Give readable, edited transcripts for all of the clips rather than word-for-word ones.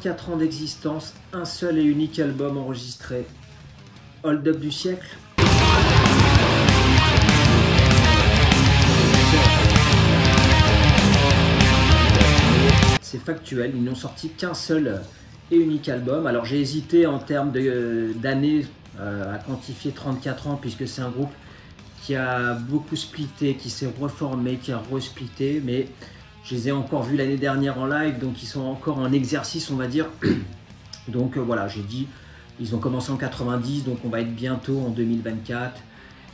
34 ans d'existence, un seul et unique album enregistré. Hold Up du siècle. C'est factuel, ils n'ont sorti qu'un seul et unique album. Alors j'ai hésité en termes d'années à quantifier 34 ans, puisque c'est un groupe qui a beaucoup splitté, qui s'est reformé, qui a resplitté, mais je les ai encore vus l'année dernière en live, donc ils sont encore en exercice, on va dire. Donc voilà, j'ai dit, ils ont commencé en 90, donc on va être bientôt en 2024.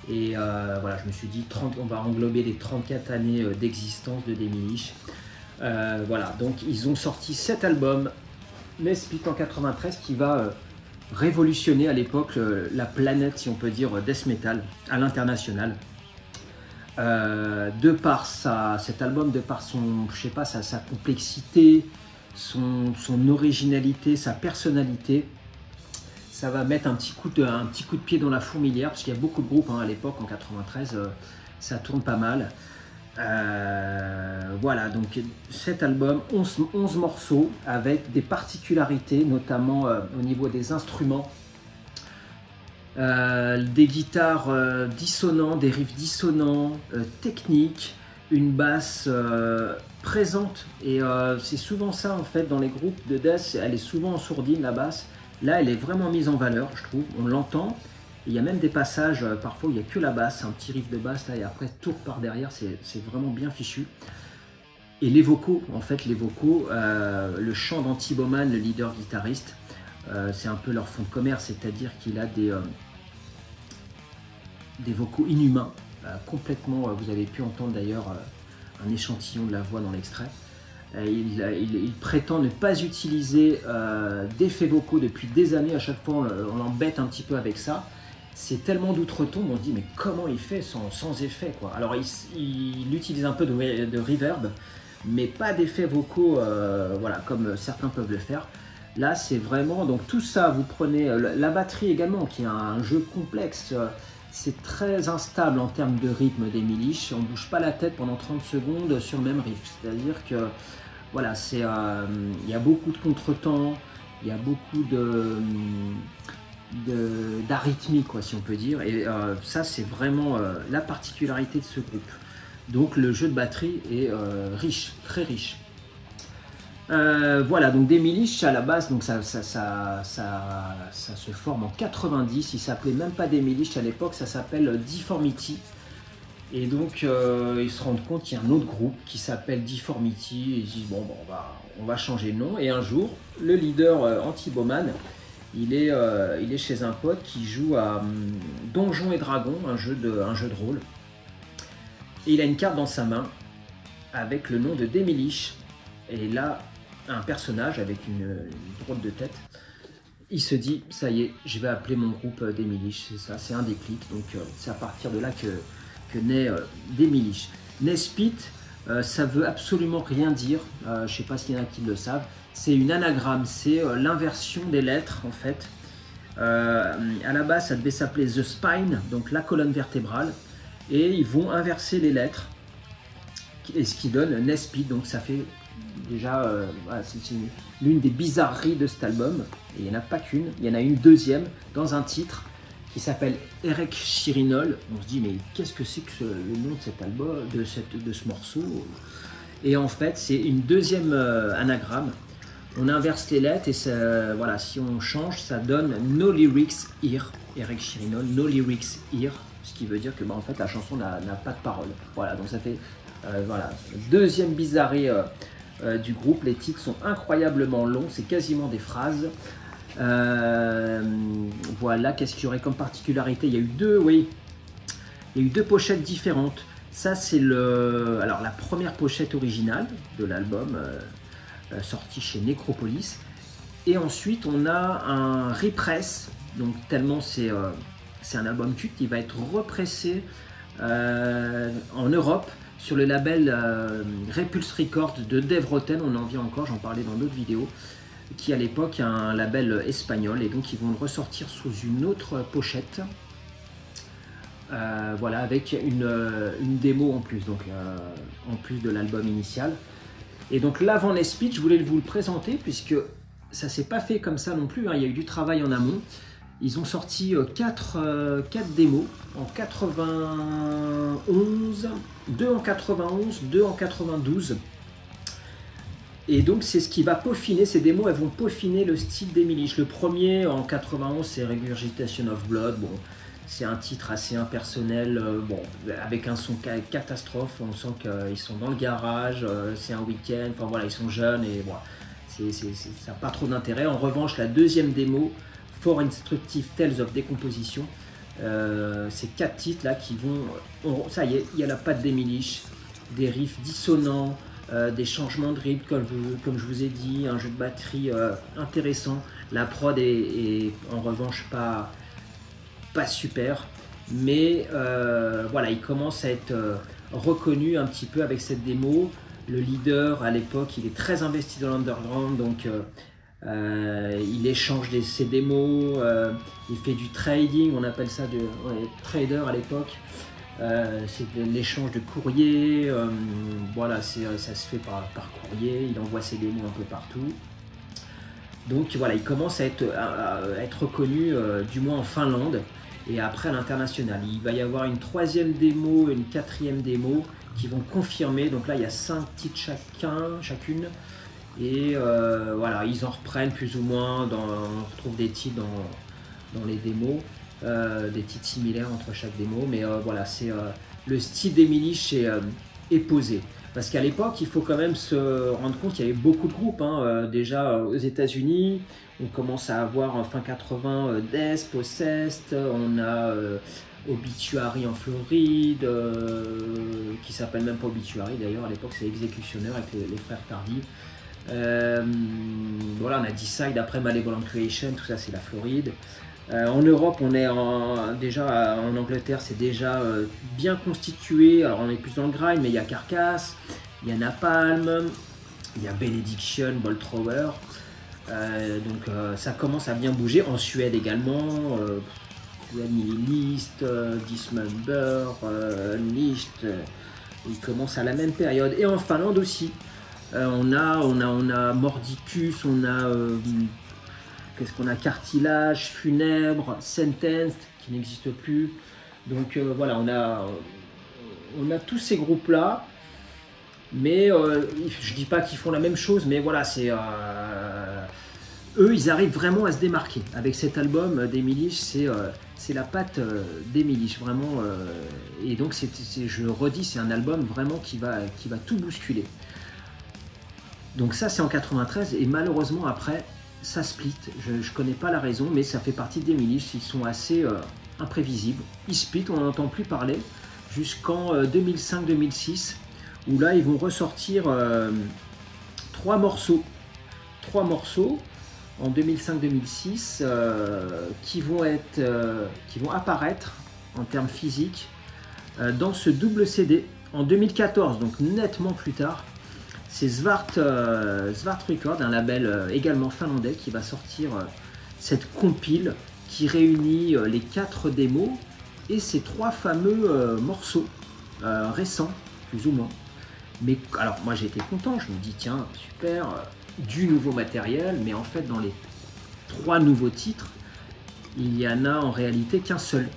Et voilà, je me suis dit, on va englober les 34 années d'existence de Demilich. Voilà, donc ils ont sorti cet album, Nespit en 93, qui va révolutionner à l'époque la planète, si on peut dire, death metal à l'international. De par cet album, de par son, je sais pas, sa complexité, son originalité, sa personnalité, ça va mettre un petit coup de pied dans la fourmilière, parce qu'il y a beaucoup de groupes à l'époque, en 93, ça tourne pas mal. Voilà, donc cet album, 11 morceaux avec des particularités, notamment au niveau des instruments, des guitares dissonantes, des riffs dissonants, techniques, une basse présente, et c'est souvent ça en fait dans les groupes de death, elle est souvent en sourdine la basse. Là elle est vraiment mise en valeur, je trouve, on l'entend. Il y a même des passages, parfois il n'y a que la basse, un petit riff de basse là, et après tout repart derrière, c'est vraiment bien fichu. Et les vocaux, en fait, le chant d'Antti Boman, le leader guitariste, c'est un peu leur fond de commerce, c'est-à-dire qu'il a des vocaux inhumains, complètement, vous avez pu entendre d'ailleurs un échantillon de la voix dans l'extrait. Il prétend ne pas utiliser d'effets vocaux depuis des années, à chaque fois on l'embête un petit peu avec ça. C'est tellement d'outre-tombe, on se dit mais comment il fait sans effet quoi. Alors il utilise un peu de reverb, mais pas d'effets vocaux voilà, comme certains peuvent le faire. Là c'est vraiment, donc tout ça, vous prenez la batterie également qui a un jeu complexe, c'est très instable en termes de rythme des Demilich, on ne bouge pas la tête pendant 30 secondes sur le même riff, c'est-à-dire que voilà, il y a beaucoup de contretemps, il y a beaucoup d'arythmie, quoi, si on peut dire, et ça c'est vraiment la particularité de ce groupe. Donc le jeu de batterie est riche, très riche. Voilà, donc Demilich à la base, donc ça se forme en 90, il s'appelait même pas Demilich à l'époque, ça s'appelle Deformity. Et donc ils se rendent compte qu'il y a un autre groupe qui s'appelle Deformity, et ils disent bon, on va changer de nom. Et un jour, le leader Antti Boman, il est chez un pote qui joue à Donjons et Dragons, un jeu de rôle. Et il a une carte dans sa main avec le nom de Demilich. Et là, un personnage avec une drôle de tête. Il se dit, ça y est, je vais appeler mon groupe Demilich. C'est ça, c'est un déclic. Donc c'est à partir de là que naît Demilich. Nespit, ça veut absolument rien dire. Je ne sais pas s'il y en a qui le savent. C'est une anagramme, c'est l'inversion des lettres en fait. À la base, ça devait s'appeler The Spine, donc la colonne vertébrale, et ils vont inverser les lettres, et ce qui donne Nespit. Donc ça fait déjà, voilà, c'est l'une des bizarreries de cet album. Et il n'y en a pas qu'une, il y en a une deuxième dans un titre qui s'appelle Erek Chirinol. On se dit mais qu'est-ce que c'est que le nom de cet album, de ce morceau? Et en fait c'est une deuxième anagramme. On inverse les lettres et ça, voilà, si on change, ça donne No Lyrics Here, Erek Chirinol, No Lyrics Here, ce qui veut dire que en fait la chanson n'a pas de parole. Voilà, donc ça fait voilà, deuxième bizarrerie du groupe. Les titres sont incroyablement longs, c'est quasiment des phrases. Voilà, qu'est-ce qu'il y aurait comme particularité? Il y a eu deux pochettes différentes. Ça c'est alors la première pochette originale de l'album sorti chez Necropolis, et ensuite on a un repress, donc tellement c'est un album culte, il va être repressé en Europe sur le label Repulse Records de Dave Rotten. On en vient encore, j'en parlais dans d'autres vidéos, qui à l'époque est un label espagnol, et donc ils vont le ressortir sous une autre pochette, voilà, avec une démo en plus, donc en plus de l'album initial. Et donc l'avant Nespit, je voulais vous le présenter puisque ça s'est pas fait comme ça non plus, hein. Il y a eu du travail en amont. Ils ont sorti 4 démos en 91, 2 en 91, 2 en 92. Et donc c'est ce qui va peaufiner, ces démos, elles vont peaufiner le style d'Emilish. Le premier en 91, c'est Regurgitation of Blood. Bon, c'est un titre assez impersonnel, bon, avec un son catastrophe. On sent qu'ils sont dans le garage, c'est un week-end, enfin voilà, ils sont jeunes et voilà, ça n'a pas trop d'intérêt. En revanche, la deuxième démo, For Instructive Tales of Decomposition, ces 4 titres là qui vont, ça y est, il y a la patte d'Emilish, des riffs dissonants, des changements de rythme comme je vous ai dit, un jeu de batterie intéressant. La prod est en revanche pas super, mais voilà, il commence à être reconnu un petit peu avec cette démo. Le leader à l'époque, il est très investi dans l'underground, donc il échange ses démos, il fait du trading, on appelle ça trader à l'époque. C'est l'échange de courrier, voilà, ça se fait par courrier, il envoie ses démos un peu partout. Donc voilà, il commence à être reconnu, du moins en Finlande, et après à l'international. Il va y avoir une 3e démo et une 4e démo qui vont confirmer, donc là il y a 5 titres chacune, et voilà, ils en reprennent plus ou moins, on retrouve des titres dans les démos. Des titres similaires entre chaque démo, mais voilà, c'est le style d'Emilish est posé. Parce qu'à l'époque, il faut quand même se rendre compte qu'il y avait beaucoup de groupes, hein. Déjà aux États-Unis, on commence à avoir fin 80 Death, Possessed, on a Obituary en Floride, qui s'appelle même pas Obituary d'ailleurs, à l'époque c'est Executioner avec les frères Tardy. Voilà, on a Decide après Malevolent Creation, tout ça c'est la Floride. En Europe, on est déjà en Angleterre, c'est déjà bien constitué. Alors on est plus dans le grind, mais il y a Carcass, il y a Napalm, il y a Benediction, Bolt Thrower. Donc ça commence à bien bouger. En Suède également, Nihilist, Dismember, Unleashed, ils commencent à la même période. Et en Finlande aussi, on a Mordicus, on a qu'est-ce qu'on a, Cartilage, Funèbre, Sentenced, qui n'existe plus. Donc voilà, on a tous ces groupes-là. Mais je dis pas qu'ils font la même chose, mais voilà, c'est eux, ils arrivent vraiment à se démarquer. Avec cet album d'Emilish, c'est la patte d'Emilish, vraiment. Et donc, je le redis, c'est un album vraiment qui va tout bousculer. Donc ça, c'est en 93, et malheureusement, après, ça split. Je connais pas la raison, mais ça fait partie d'Emilish. Ils sont assez imprévisibles. Ils split, on n'en entend plus parler, jusqu'en 2005-2006, où là, ils vont ressortir 3 morceaux. 3 morceaux en 2005-2006 qui vont apparaître en termes physiques dans ce double CD en 2014, donc nettement plus tard. C'est Svart Record, un label également finlandais, qui va sortir cette compile qui réunit les 4 démos et ces 3 fameux morceaux récents, plus ou moins. Mais alors moi j'ai été content, je me dis tiens super, du nouveau matériel, mais en fait dans les 3 nouveaux titres, il y en a en réalité qu'un seul.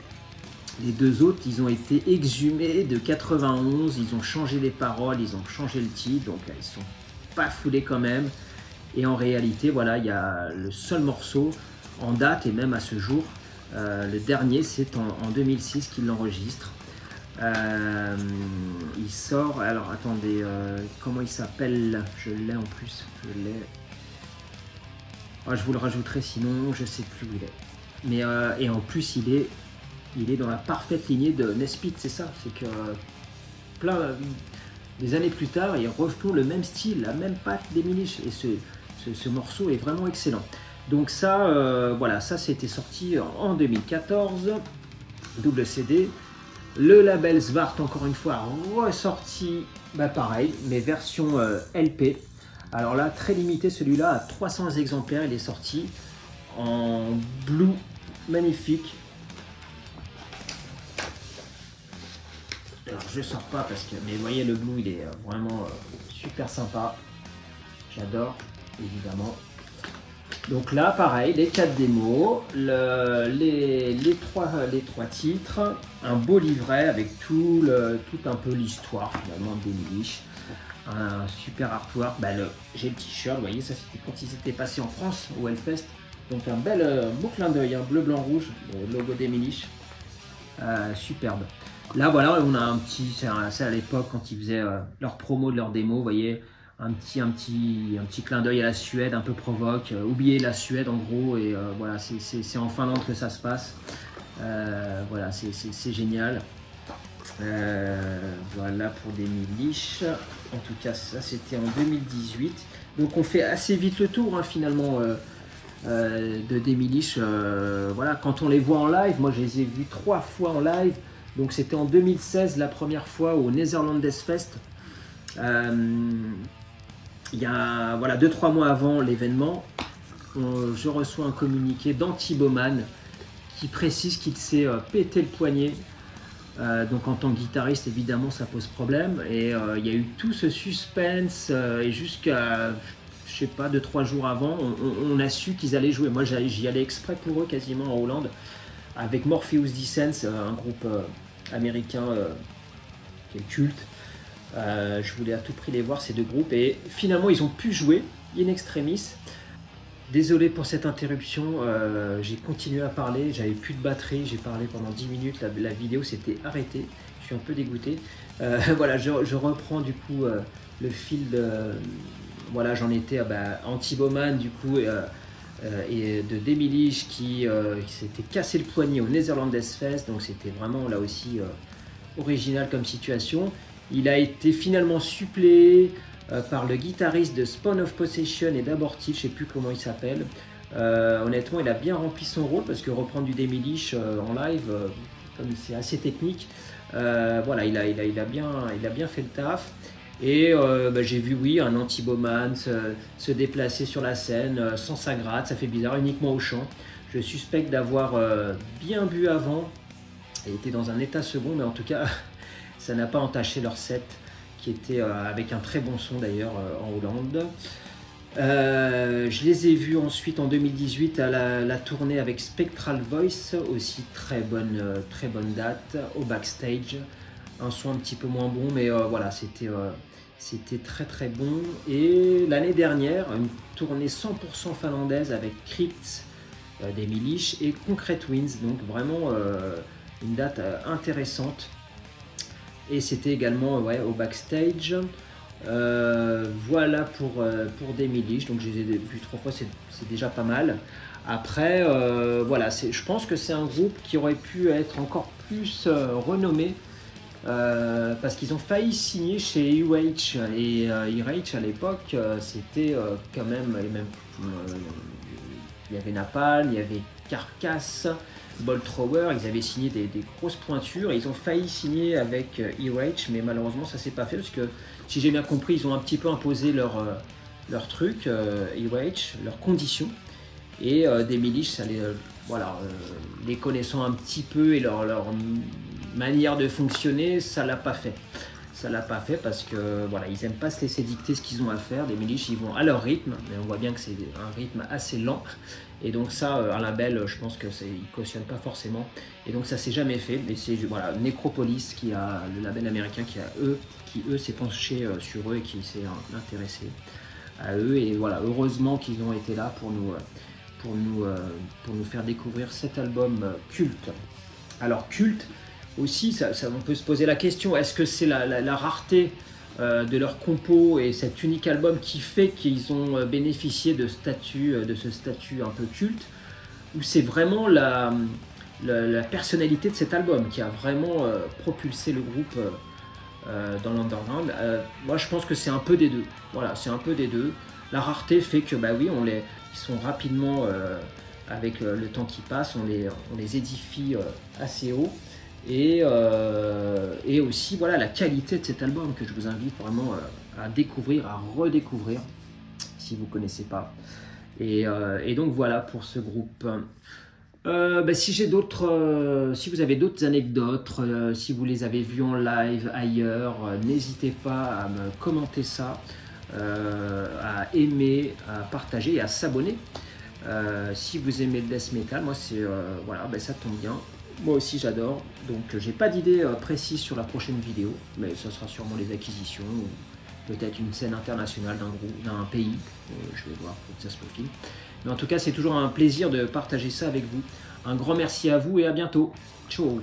Les 2 autres, ils ont été exhumés de 91, ils ont changé les paroles, ils ont changé le titre, donc ils sont pas foulés quand même. Et en réalité, voilà, il y a le seul morceau en date, et même à ce jour, le dernier, c'est en 2006 qu'il l'enregistre. Il sort, alors attendez, comment il s'appelle? Je l'ai en plus, je l'ai. Oh, je vous le rajouterai sinon, je sais plus où il est. Mais et en plus, il est dans la parfaite lignée de Nespit, c'est ça, c'est que plein des années plus tard, ils refont le même style, la même patte d'Emilish, et ce morceau est vraiment excellent. Donc ça, voilà, ça c'était sorti en 2014, double CD. Le label Svart, encore une fois, a ressorti, pareil, mais version LP. Alors là, très limité, celui-là à 300 exemplaires, il est sorti en blue, magnifique. Alors je sors pas parce que, mais vous voyez le blue, il est vraiment super sympa. J'adore, évidemment. Donc là, pareil, les 4 démos, les trois titres, un beau livret avec tout un peu l'histoire finalement de Demolish, un super artwork. J'ai le t-shirt, vous voyez, ça c'était quand ils étaient passés en France au Hellfest. Donc un beau clin d'œil, bleu, blanc, rouge, le logo Demolish, superbe. Là voilà, on a un petit, c'est à l'époque quand ils faisaient leur promo de leur démo, vous voyez, un petit clin d'œil à la Suède, un peu provoque. Oubliez la Suède en gros, et voilà, c'est en Finlande que ça se passe. Voilà, c'est génial. Voilà pour Demolish. En tout cas, ça c'était en 2018. Donc on fait assez vite le tour hein, finalement de Demolish. Voilà, quand on les voit en live, moi je les ai vus 3 fois en live. Donc c'était en 2016 la première fois au Netherlands Fest. Il y a 2-3 mois avant l'événement, je reçois un communiqué d'Antiboman qui précise qu'il s'est pété le poignet. Donc en tant que guitariste, évidemment, ça pose problème. Et il y a eu tout ce suspense et jusqu'à, je sais pas, 2-3 jours avant, on a su qu'ils allaient jouer. Moi, j'y allais exprès pour eux, quasiment en Hollande, avec Morpheus Descent, un groupe américain qui est culte. Je voulais à tout prix les voir, ces 2 groupes, et finalement ils ont pu jouer in extremis. Désolé pour cette interruption, j'ai continué à parler, j'avais plus de batterie, j'ai parlé pendant 10 minutes, la vidéo s'était arrêtée, je suis un peu dégoûté. Voilà, je reprends du coup le fil de... Voilà, j'en étais à Antiboman du coup, et de Demolish qui s'était cassé le poignet au Netherlands Fest, donc c'était vraiment là aussi original comme situation. Il a été finalement suppléé par le guitariste de Spawn of Possession et d'Abortive, je ne sais plus comment il s'appelle. Honnêtement, il a bien rempli son rôle parce que reprendre du Demolish en live, comme c'est assez technique, voilà, il a bien fait le taf. Et j'ai vu, oui, un Antiboman se déplacer sur la scène sans sa gratte, ça fait bizarre, uniquement au chant. Je suspecte d'avoir bien bu avant et était dans un état second, mais en tout cas... Ça n'a pas entaché leur set, qui était avec un très bon son d'ailleurs en Hollande. Je les ai vus ensuite en 2018 à la tournée avec Spectral Voice, aussi très bonne date, au backstage. Un son un petit peu moins bon, mais voilà, c'était très bon. Et l'année dernière, une tournée 100% finlandaise avec Crypt, Demolish et Concrete Winds, donc vraiment une date intéressante. Et c'était également au backstage. Voilà pour Demolish. Donc je les ai vus 3 fois, c'est déjà pas mal. Après, voilà, je pense que c'est un groupe qui aurait pu être encore plus renommé parce qu'ils ont failli signer chez ERH. Et ERH à l'époque, c'était quand même, il y avait Napalm, il y avait Carcass, Bolt Thrower, ils avaient signé des grosses pointures et ils ont failli signer avec ERH, mais malheureusement ça s'est pas fait parce que si j'ai bien compris, ils ont un petit peu imposé leur truc, ERH, leurs conditions, et Demolish, ça les connaissant un petit peu et leur manière de fonctionner, ça l'a pas fait. Ça l'a pas fait parce que voilà, ils aiment pas se laisser dicter ce qu'ils ont à faire. Demolish, ils vont à leur rythme, mais on voit bien que c'est un rythme assez lent. Et donc ça, un label, je pense que ils cautionnent pas forcément. Et donc ça s'est jamais fait. Mais c'est voilà, Necropolis qui a le label américain qui s'est penché sur eux et qui s'est intéressé à eux. Et voilà, heureusement qu'ils ont été là pour nous faire découvrir cet album culte. Alors culte aussi, on peut se poser la question, est-ce que c'est la rareté de leur compo et cet unique album qui fait qu'ils ont bénéficié de ce statut un peu culte, ou c'est vraiment la personnalité de cet album qui a vraiment propulsé le groupe dans l'underground? Moi je pense que c'est un peu des deux. Voilà, c'est un peu des deux. La rareté fait que bah oui, ils sont rapidement avec le temps qui passe, on les édifie assez haut. Et aussi voilà la qualité de cet album que je vous invite vraiment à découvrir, à redécouvrir si vous ne connaissez pas. Et donc voilà pour ce groupe. Si vous avez d'autres anecdotes, si vous les avez vus en live ailleurs, n'hésitez pas à me commenter ça, à aimer, à partager et à s'abonner. Si vous aimez le death metal, moi c'est voilà, ben, ça tombe bien. Moi aussi j'adore. Donc j'ai pas d'idée précise sur la prochaine vidéo, mais ça sera sûrement les acquisitions ou peut-être une scène internationale d'un groupe, d'un pays. Je vais voir quand ça se profile. Mais en tout cas, c'est toujours un plaisir de partager ça avec vous. Un grand merci à vous et à bientôt. Ciao.